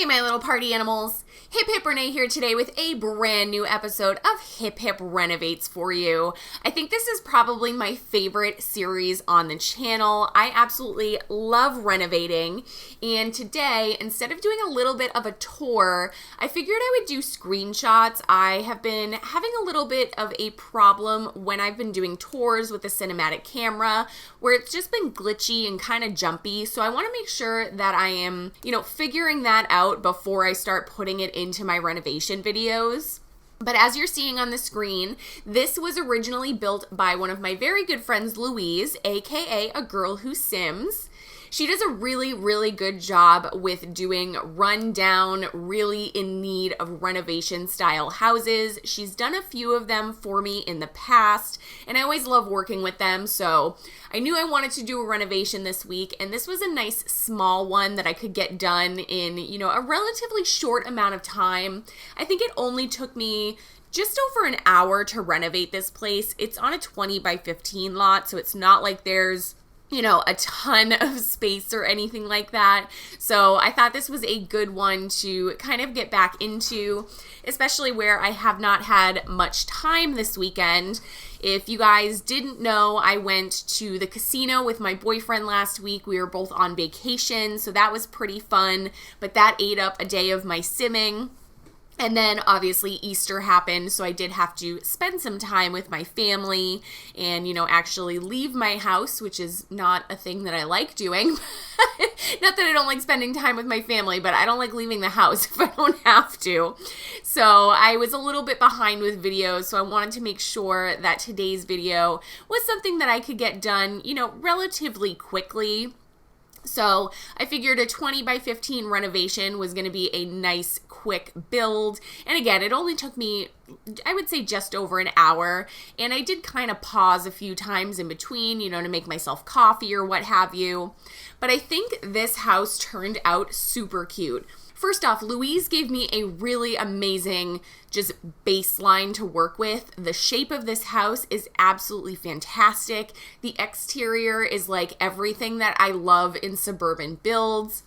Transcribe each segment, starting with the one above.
my little party animals. Hiphiprenee here today with a brand new episode of Hip Hip Renovates for you. I think this is probably my favorite series on the channel. I absolutely love renovating, and today, instead of doing a little bit of a tour, I figured I would do screenshots. I have been having a little bit of a problem when I've been doing tours with the cinematic camera, where it's just been glitchy and kind of jumpy, so I want to make sure that I am, figuring that out before I start putting it into my renovation videos. But as you're seeing on the screen, this was originally built by one of my very good friends, Louise, aka A Girl Who Sims. She does a really, really good job with doing rundown, really in need of renovation style houses. She's done a few of them for me in the past, and I always love working with them. So I knew I wanted to do a renovation this week, and this was a nice small one that I could get done in, a relatively short amount of time. I think it only took me just over an hour to renovate this place. It's on a 20 by 15 lot, so it's not like there's a ton of space or anything like that. So I thought this was a good one to kind of get back into, especially where I have not had much time this weekend. If you guys didn't know, I went to the casino with my boyfriend last week. We were both on vacation, so that was pretty fun, but that ate up a day of my simming. And then obviously Easter happened, so I did have to spend some time with my family and, actually leave my house, which is not a thing that I like doing. Not that I don't like spending time with my family, but I don't like leaving the house if I don't have to. So I was a little bit behind with videos, so I wanted to make sure that today's video was something that I could get done, relatively quickly. So I figured a 20 by 15 renovation was going to be a nice quick build. And again, it only took me, I would say, just over an hour. And I did kind of pause a few times in between, to make myself coffee or what have you. But I think this house turned out super cute. First off, Louise gave me a really amazing just baseline to work with. The shape of this house is absolutely fantastic. The exterior is like everything that I love in suburban builds.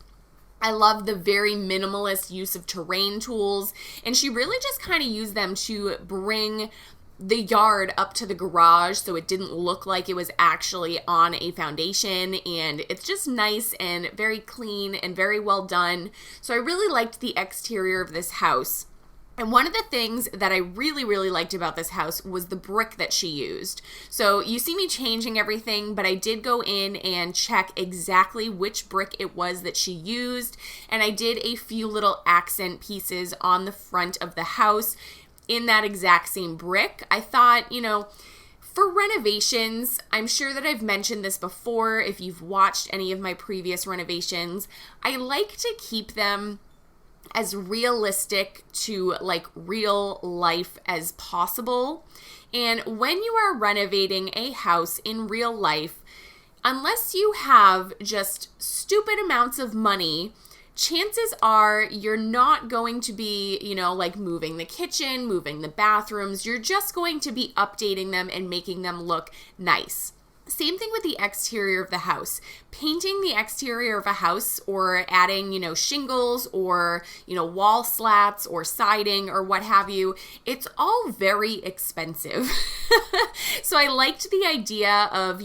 I love the very minimalist use of terrain tools, and she really just kind of used them to bring the yard up to the garage so it didn't look like it was actually on a foundation, and it's just nice and very clean and very well done. So I really liked the exterior of this house. And one of the things that I really, really liked about this house was the brick that she used. So you see me changing everything, but I did go in and check exactly which brick it was that she used, and I did a few little accent pieces on the front of the house in that exact same brick. I thought, for renovations, I'm sure that I've mentioned this before if you've watched any of my previous renovations, I like to keep them as realistic to like real life as possible. And when you are renovating a house in real life, unless you have just stupid amounts of money, chances are you're not going to be, like moving the kitchen, moving the bathrooms. You're just going to be updating them and making them look nice. Same thing with the exterior of the house. Painting the exterior of a house or adding, shingles or, wall slats or siding or what have you, it's all very expensive. So I liked the idea of,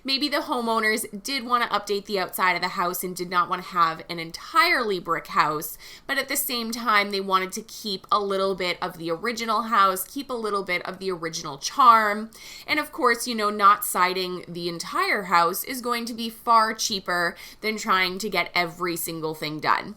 maybe the homeowners did want to update the outside of the house and did not want to have an entirely brick house, but at the same time, they wanted to keep a little bit of the original house, keep a little bit of the original charm. And of course, not siding the entire house is going to be far cheaper than trying to get every single thing done.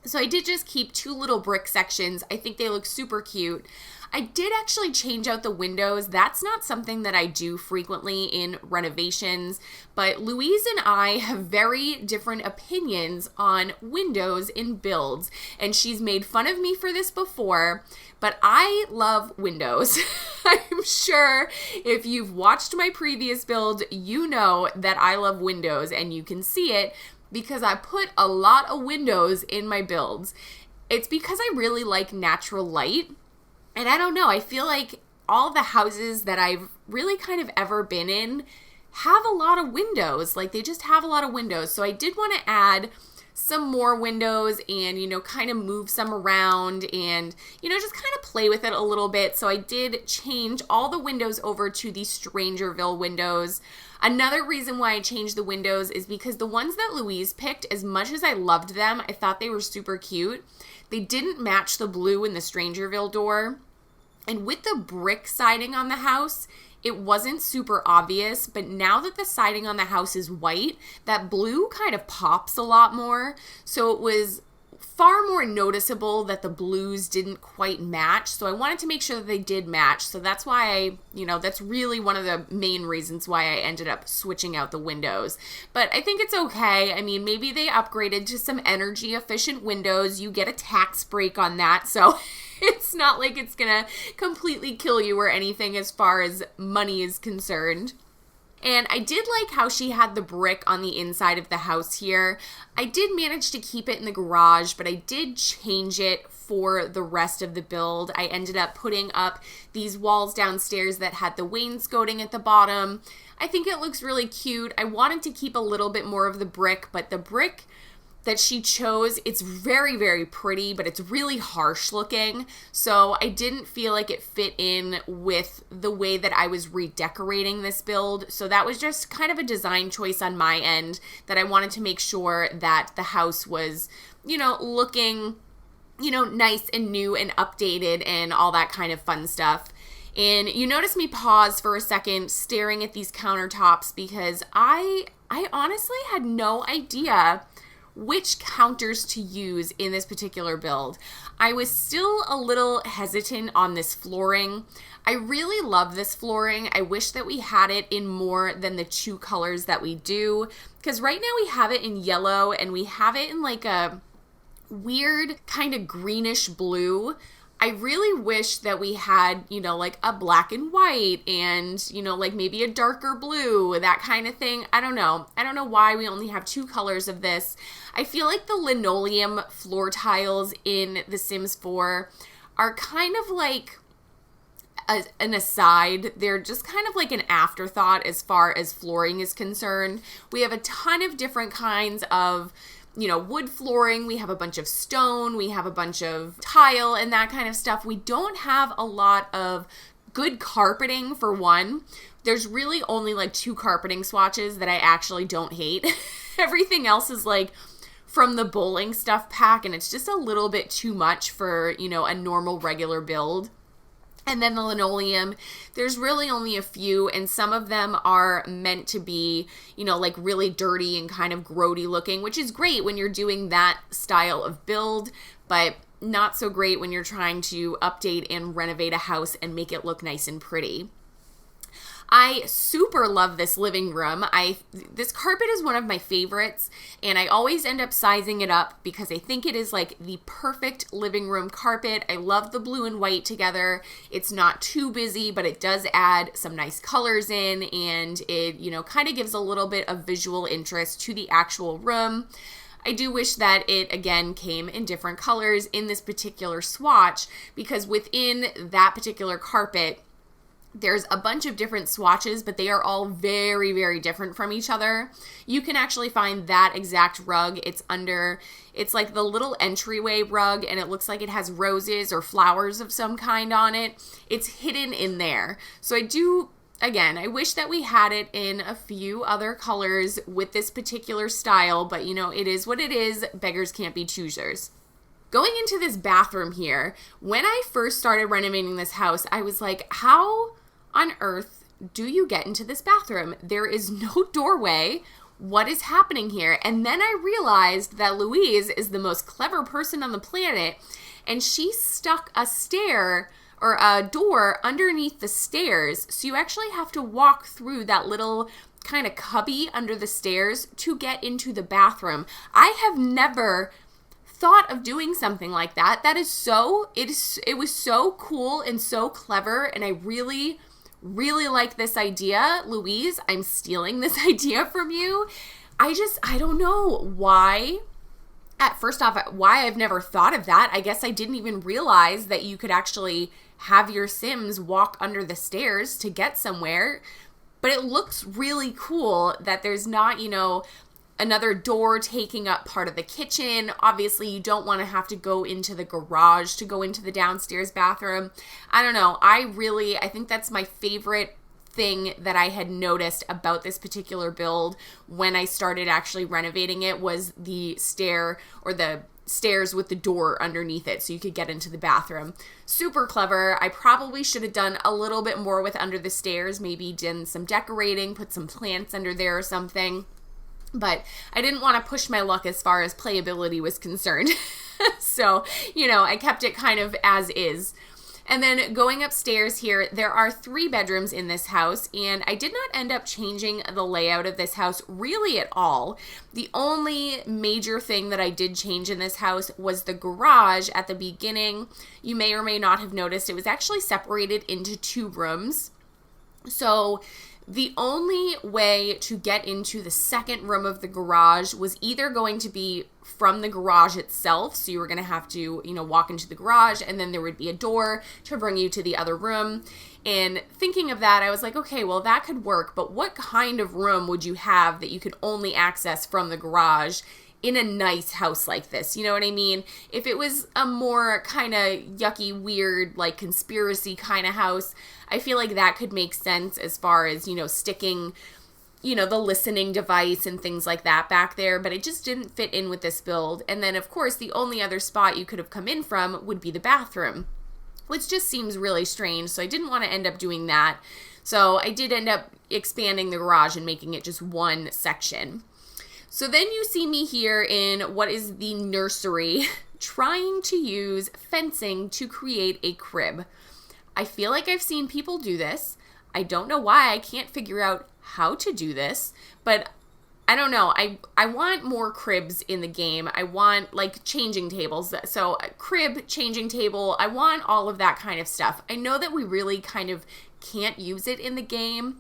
So I did just keep two little brick sections. I think they look super cute. I did actually change out the windows. That's not something that I do frequently in renovations, but Louise and I have very different opinions on windows in builds, and she's made fun of me for this before, but I love windows. I'm sure if you've watched my previous build, you know that I love windows, and you can see it because I put a lot of windows in my builds. It's because I really like natural light. And I don't know, I feel like all the houses that I've really kind of ever been in have a lot of windows. Like, they just have a lot of windows. So I did want to add some more windows and, kind of move some around and, just kind of play with it a little bit. So I did change all the windows over to the Strangerville windows. Another reason why I changed the windows is because the ones that Louise picked, as much as I loved them, I thought they were super cute. They didn't match the blue in the Strangerville door. And with the brick siding on the house, it wasn't super obvious, but now that the siding on the house is white, that blue kind of pops a lot more. So it was far more noticeable that the blues didn't quite match. So I wanted to make sure that they did match. So that's why that's really one of the main reasons why I ended up switching out the windows. But I think it's okay. I mean, maybe they upgraded to some energy efficient windows. You get a tax break on that. So it's not like it's gonna completely kill you or anything as far as money is concerned. And I did like how she had the brick on the inside of the house here. I did manage to keep it in the garage, but I did change it for the rest of the build. I ended up putting up these walls downstairs that had the wainscoting at the bottom. I think it looks really cute. I wanted to keep a little bit more of the brick, but the brick that she chose, it's very, very pretty, but it's really harsh looking. So I didn't feel like it fit in with the way that I was redecorating this build. So that was just kind of a design choice on my end, that I wanted to make sure that the house was, looking, nice and new and updated and all that kind of fun stuff. And you notice me pause for a second staring at these countertops because I honestly had no idea which counters to use in this particular build. I was still a little hesitant on this flooring. I really love this flooring. I wish that we had it in more than the 2 colors that we do, because right now we have it in yellow and we have it in like a weird kind of greenish blue. I really wish that we had, like a black and white and, like maybe a darker blue, that kind of thing. I don't know. I don't know why we only have 2 colors of this. I feel like the linoleum floor tiles in The Sims 4 are kind of like an aside. They're just kind of like an afterthought as far as flooring is concerned. We have a ton of different kinds of wood flooring, we have a bunch of stone, we have a bunch of tile and that kind of stuff. We don't have a lot of good carpeting for one. There's really only like 2 carpeting swatches that I actually don't hate. Everything else is like from the bowling stuff pack, and it's just a little bit too much for, a normal regular build. And then the linoleum, there's really only a few, and some of them are meant to be, like really dirty and kind of grody looking, which is great when you're doing that style of build, but not so great when you're trying to update and renovate a house and make it look nice and pretty. I super love this living room. This carpet is one of my favorites, and I always end up sizing it up because I think it is like the perfect living room carpet. I love the blue and white together. It's not too busy, but it does add some nice colors in, and it, kind of gives a little bit of visual interest to the actual room. I do wish that it, again, came in different colors in this particular swatch, because within that particular carpet, there's a bunch of different swatches, but they are all very, very different from each other. You can actually find that exact rug. It's like the little entryway rug, and it looks like it has roses or flowers of some kind on it. It's hidden in there. So I wish that we had it in a few other colors with this particular style, but it is what it is. Beggars can't be choosers. Going into this bathroom here, when I first started renovating this house, I was like, how on earth do you get into this bathroom? There is no doorway. What is happening here? And then I realized that Louise is the most clever person on the planet, and she stuck a stair or a door underneath the stairs. So you actually have to walk through that little kind of cubby under the stairs to get into the bathroom. I have never thought of doing something like that. It was so cool and so clever, and I really, really like this idea. Louise, I'm stealing this idea from you. I don't know why. First off, why I've never thought of that. I guess I didn't even realize that you could actually have your Sims walk under the stairs to get somewhere. But it looks really cool that there's not, another door taking up part of the kitchen. Obviously, you don't want to have to go into the garage to go into the downstairs bathroom. I don't know. I think that's my favorite thing that I had noticed about this particular build when I started actually renovating it was the stairs with the door underneath it so you could get into the bathroom. Super clever. I probably should have done a little bit more with under the stairs, maybe done some decorating, put some plants under there or something. But I didn't want to push my luck as far as playability was concerned. So, I kept it kind of as is. And then going upstairs here, there are 3 bedrooms in this house, and I did not end up changing the layout of this house really at all. The only major thing that I did change in this house was the garage at the beginning. You may or may not have noticed it was actually separated into 2 rooms. So the only way to get into the second room of the garage was either going to be from the garage itself. So you were going to have to, walk into the garage, and then there would be a door to bring you to the other room. And thinking of that, I was like, okay, well, that could work. But what kind of room would you have that you could only access from the garage in a nice house like this? You know what I mean? If it was a more kind of yucky, weird, like conspiracy kind of house, I feel like that could make sense as far as, sticking, the listening device and things like that back there, but it just didn't fit in with this build. And then, of course, the only other spot you could have come in from would be the bathroom, which just seems really strange, so I didn't want to end up doing that. So I did end up expanding the garage and making it just one section. So then you see me here in what is the nursery trying to use fencing to create a crib. I feel like I've seen people do this. I don't know why. I can't figure out how to do this, but I don't know. I want more cribs in the game. I want like changing tables. So a crib, changing table, I want all of that kind of stuff. I know that we really kind of can't use it in the game,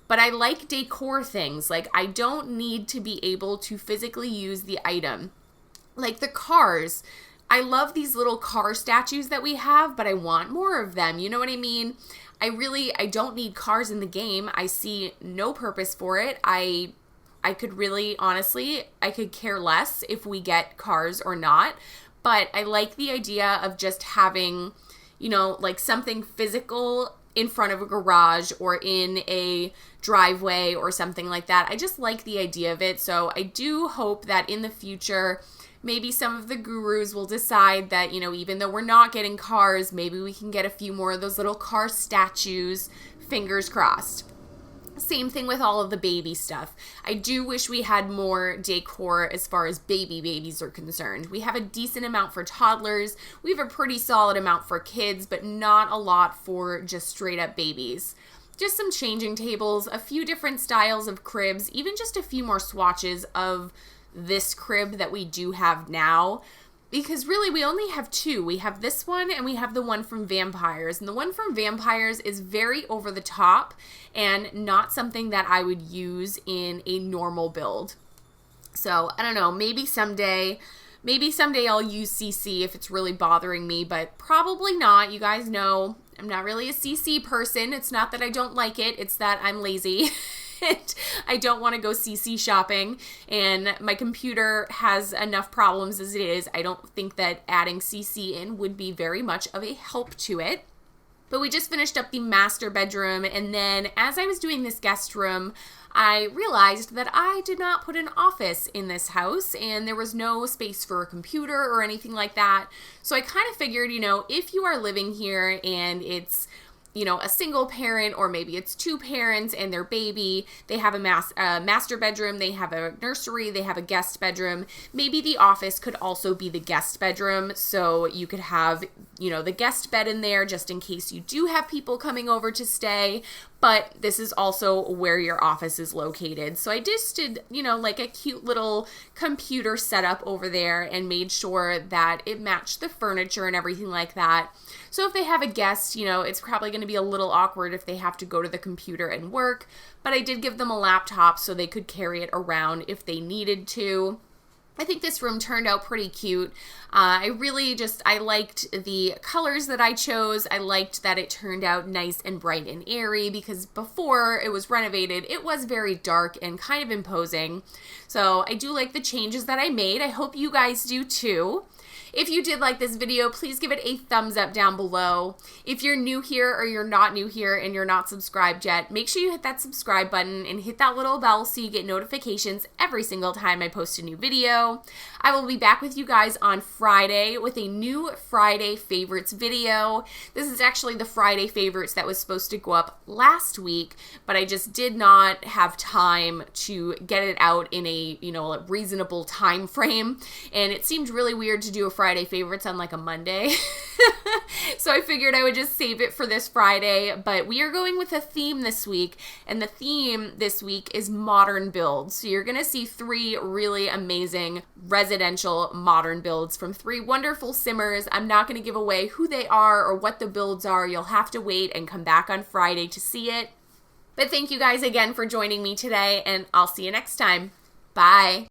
but I like decor things. Like I don't need to be able to physically use the item. Like the cars. I love these little car statues that we have, but I want more of them. You know what I mean? I don't need cars in the game. I see no purpose for it. I could really, honestly, I could care less if we get cars or not. But I like the idea of just having, like something physical in front of a garage or in a driveway or something like that. I just like the idea of it. So I do hope that in the future, maybe some of the gurus will decide that, even though we're not getting cars, maybe we can get a few more of those little car statues. Fingers crossed. Same thing with all of the baby stuff. I do wish we had more decor as far as babies are concerned. We have a decent amount for toddlers. We have a pretty solid amount for kids, but not a lot for just straight up babies. Just some changing tables, a few different styles of cribs, even just a few more swatches of this crib that we do have now, because really we only have 2. We have this one and we have the one from Vampires, and the one from Vampires is very over the top and not something that I would use in a normal build. So I don't know, maybe someday I'll use CC if it's really bothering me, but probably not. You guys know I'm not really a CC person. It's not that I don't like it, it's that I'm lazy. I don't want to go CC shopping, and my computer has enough problems as it is. I don't think that adding CC in would be very much of a help to it. But we just finished up the master bedroom, and then as I was doing this guest room, I realized that I did not put an office in this house, and there was no space for a computer or anything like that. So I kind of figured, if you are living here and it's a single parent, or maybe it's 2 parents and their baby, they have a master bedroom, they have a nursery, they have a guest bedroom. Maybe the office could also be the guest bedroom, so you could have, the guest bed in there just in case you do have people coming over to stay, but this is also where your office is located. So I just did, like a cute little computer setup over there and made sure that it matched the furniture and everything like that. So if they have a guest, it's probably going to be a little awkward if they have to go to the computer and work, but I did give them a laptop so they could carry it around if they needed to. I think this room turned out pretty cute. I liked the colors that I chose. I liked that it turned out nice and bright and airy, because before it was renovated, it was very dark and kind of imposing. So I do like the changes that I made. I hope you guys do too. If you did like this video, please give it a thumbs up down below. If you're new here or you're not new here and you're not subscribed yet, make sure you hit that subscribe button and hit that little bell so you get notifications every single time I post a new video. I will be back with you guys on Friday with a new Friday favorites video. This is actually the Friday favorites that was supposed to go up last week, but I just did not have time to get it out in a reasonable time frame, and it seemed really weird to do a Friday favorites on like a Monday. So I figured I would just save it for this Friday, but we are going with a theme this week, and the theme this week is modern builds. So you're gonna see 3 really amazing residential modern builds from 3 wonderful simmers. I'm not gonna give away who they are or what the builds are. You'll have to wait and come back on Friday to see it. But thank you guys again for joining me today, and I'll see you next time. Bye.